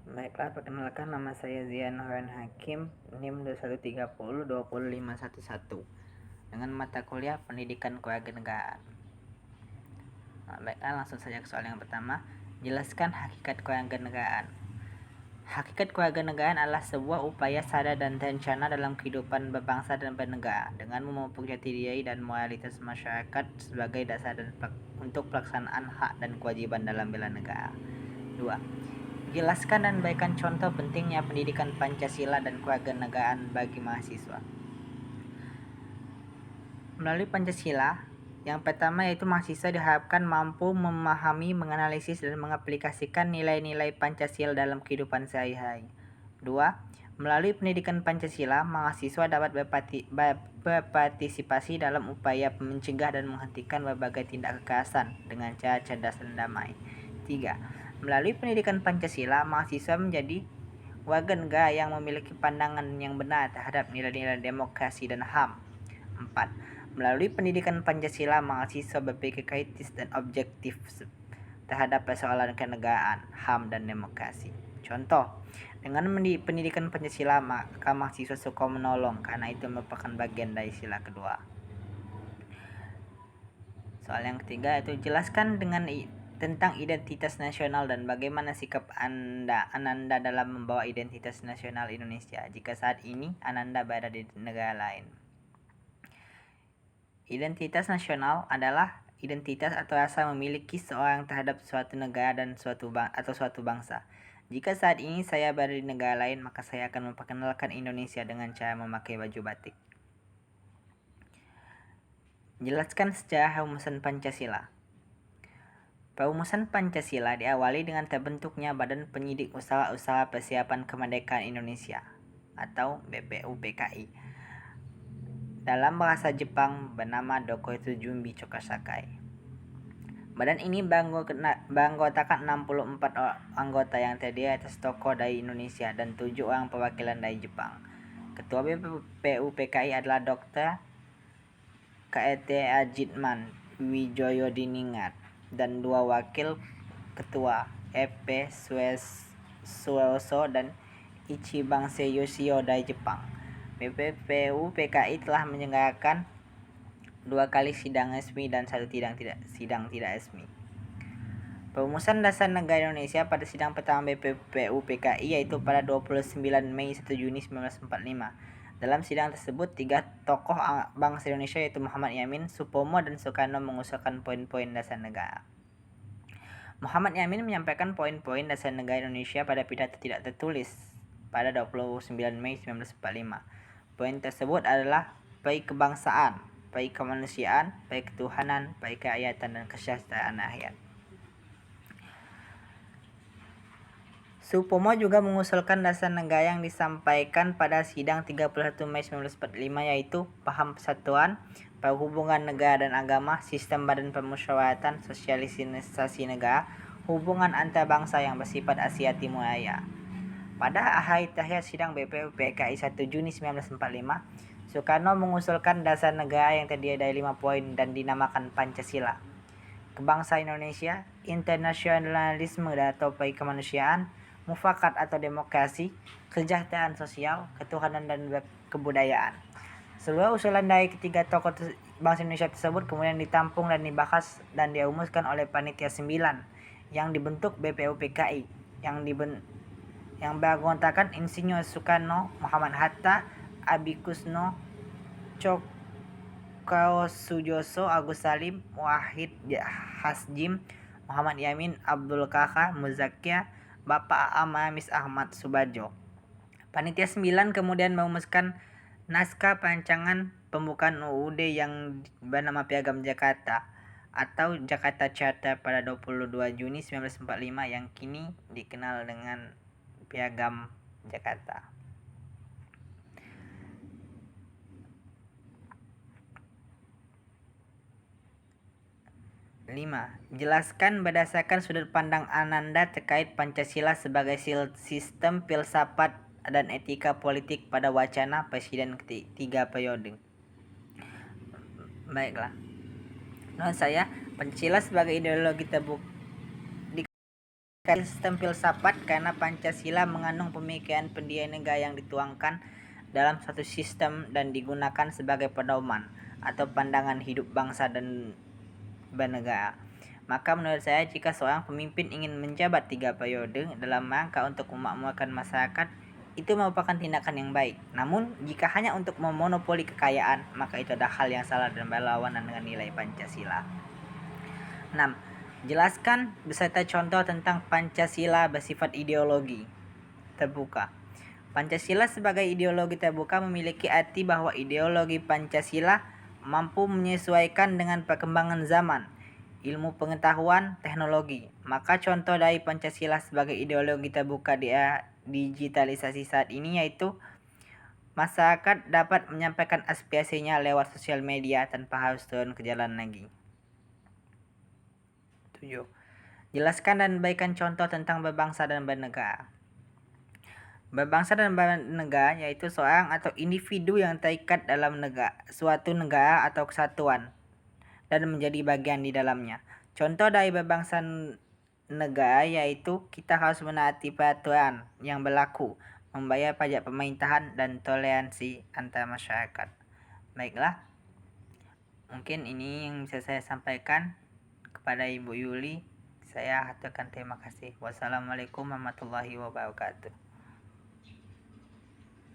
Baiklah, perkenalkan nama saya Zian Noren Hakim, NIM 2130 20511 dengan mata kuliah Pendidikan Kewarganegaraan. Baiklah, langsung saja ke soal yang pertama. Jelaskan hakikat kewarganegaraan. Hakikat kewarganegaraan adalah sebuah upaya sadar dan terencana dalam kehidupan berbangsa dan bernegara dengan memupuk jati diri dan moralitas masyarakat sebagai dasar untuk pelaksanaan hak dan kewajiban dalam bela negara. 2. Jelaskan dan berikan contoh pentingnya pendidikan Pancasila dan kewarganegaraan bagi mahasiswa. Melalui Pancasila, yang pertama yaitu mahasiswa diharapkan mampu memahami, menganalisis, dan mengaplikasikan nilai-nilai Pancasila dalam kehidupan sehari-hari. 2. Melalui pendidikan Pancasila, mahasiswa dapat berpartisipasi dalam upaya mencegah dan menghentikan berbagai tindak kekerasan dengan cara cerdas dan damai. 3. Melalui pendidikan Pancasila, mahasiswa menjadi warga negara yang memiliki pandangan yang benar terhadap nilai-nilai demokrasi dan HAM. 4. Melalui pendidikan Pancasila, mahasiswa berpikir kritis dan objektif terhadap persoalan kenegaraan, HAM, dan demokrasi. Contoh, dengan pendidikan Pancasila, maka mahasiswa suka menolong karena itu merupakan bagian dari sila kedua. Soal yang ketiga itu jelaskan tentang identitas nasional dan bagaimana sikap Ananda dalam membawa identitas nasional Indonesia jika saat ini Ananda berada di negara lain. Identitas nasional adalah identitas atau rasa memiliki seorang terhadap suatu negara dan suatu bangsa. Jika saat ini saya berada di negara lain, maka saya akan memperkenalkan Indonesia dengan cara memakai baju batik. Jelaskan sejarah rumusan Pancasila. Perumusan Pancasila diawali dengan terbentuknya Badan Penyidik Usaha-Usaha Persiapan Kemerdekaan Indonesia atau BPUPKI dalam bahasa Jepang bernama Dokutsujumbi Chokasakai. Badan ini beranggotakan 64 anggota yang terdiri atas tokoh dari Indonesia dan 7 orang perwakilan dari Jepang. Ketua BPUPKI adalah Dr. K.E.T. Ajitman Wijoyodiningrat dan 2 wakil ketua, E.P. Sueroso dan Ichibase Yoshio dari Jepang. BPUPKI telah menyelenggarakan 2 kali sidang resmi dan 1 sidang tidak resmi. Perumusan Dasar Negara Indonesia pada sidang pertama BPUPKI yaitu pada 29 Mei 1 Juni 1945. Dalam sidang tersebut, 3 tokoh bangsa Indonesia yaitu Muhammad Yamin, Supomo, dan Soekarno mengusulkan poin-poin dasar negara. Muhammad Yamin menyampaikan poin-poin dasar negara Indonesia pada pidato tidak tertulis pada 29 Mei 1945. Poin tersebut adalah peri kebangsaan, peri kemanusiaan, peri ketuhanan, peri kerakyatan, dan kesejahteraan rakyat. Supomo juga mengusulkan dasar negara yang disampaikan pada sidang 31 Mei 1945 yaitu paham persatuan, perhubungan negara dan agama, sistem badan permusyawaratan, sosialisasi negara, hubungan antar bangsa yang bersifat Asia Timur Raya. Pada hari terakhir sidang BPUPKI 1 Juni 1945, Soekarno mengusulkan dasar negara yang terdiri dari 5 poin dan dinamakan Pancasila. Kebangsaan Indonesia, internasionalisme atau peri kemanusiaan, mufakat atau demokrasi, kesejahteraan sosial, ketuhanan dan kebudayaan. Seluruh usulan dari ketiga tokoh bangsa Indonesia tersebut kemudian ditampung dan dibahas dan dirumuskan oleh Panitia 9 yang dibentuk BPUPKI yang beranggotakan Insinyur Soekarno, Muhammad Hatta, Abikusno, Cokrosujoso, Agus Salim, Wahid Hasjim, Muhammad Yamin, Abdul Kahar Muzakir, Bapak Amamis Ahmad Subadjo. Panitia 9 kemudian merumuskan naskah perancangan pembukaan UUD yang bernama Piagam Jakarta atau Jakarta Charter pada 22 Juni 1945 yang kini dikenal dengan Piagam Jakarta. 5. Jelaskan berdasarkan sudut pandang Ananda terkait Pancasila sebagai sistem filsafat dan etika politik pada wacana Presiden ketiga periode. Baiklah. Menurut saya, Pancasila sebagai ideologi sistem filsafat karena Pancasila mengandung pemikiran pendirian negara yang dituangkan dalam satu sistem dan digunakan sebagai pedoman atau pandangan hidup bangsa dan bernegara. Maka menurut saya jika seorang pemimpin ingin menjabat 3 periode dalam rangka untuk memakmurkan masyarakat, itu merupakan tindakan yang baik. Namun jika hanya untuk memonopoli kekayaan, maka itu adalah hal yang salah dan berlawanan dengan nilai Pancasila. 6. Jelaskan beserta contoh tentang Pancasila bersifat ideologi terbuka. Pancasila sebagai ideologi terbuka memiliki arti bahwa ideologi Pancasila mampu menyesuaikan dengan perkembangan zaman, ilmu pengetahuan, teknologi. Maka contoh dari Pancasila sebagai ideologi terbuka di era digitalisasi saat ini yaitu masyarakat dapat menyampaikan aspirasinya lewat sosial media tanpa harus turun ke jalan lagi. 7. Jelaskan dan berikan contoh tentang berbangsa dan bernegara. Berbangsa dan bernegara yaitu seorang atau individu yang terikat dalam suatu negara atau kesatuan dan menjadi bagian di dalamnya. Contoh dari berbangsa negara yaitu kita harus menaati peraturan yang berlaku, membayar pajak pemerintahan, dan toleransi antar masyarakat. Baiklah, mungkin ini yang bisa saya sampaikan kepada Ibu Yuli. Saya haturkan terima kasih. Wassalamualaikum warahmatullahi wabarakatuh.